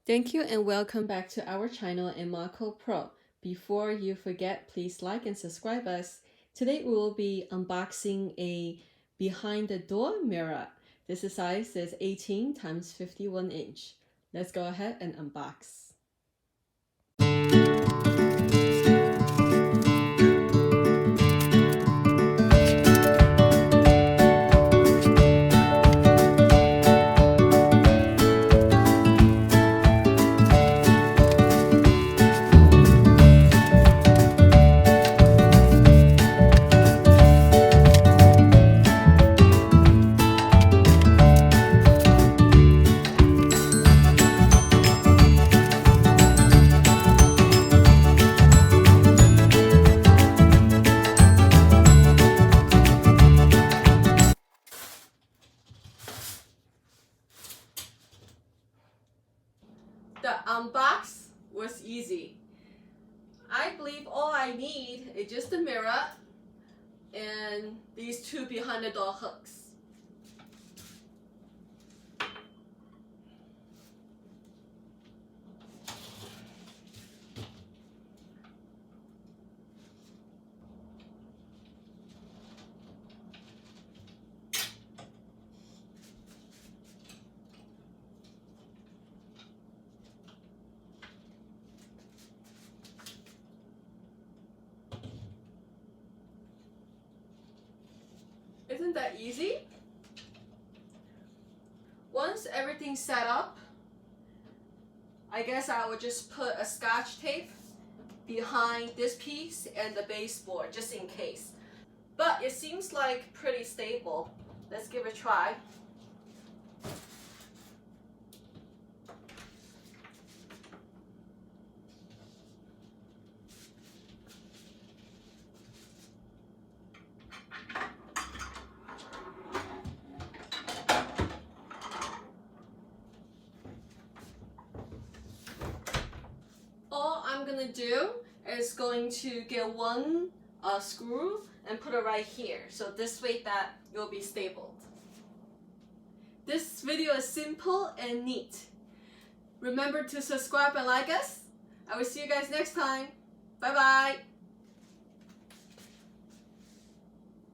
Thank you and welcome back to our channel Imaco Pro. Before you forget, please like and subscribe us. Today we will be unboxing a behind the door mirror. This size is 18 × 51 inch. Let's go ahead and unbox. The unbox was easy. I believe all I need is just a mirror and these two behind the door hooks. Isn't that easy? Once everything's set up, I guess I would just put a scotch tape behind this piece and the baseboard just in case. But it seems like pretty stable. Let's give it a try. All I'm gonna do is going to get one screw and put it right here, so this way that it will be stable. This video is simple and neat. Remember to subscribe and like us. I will see you guys next time. Bye bye.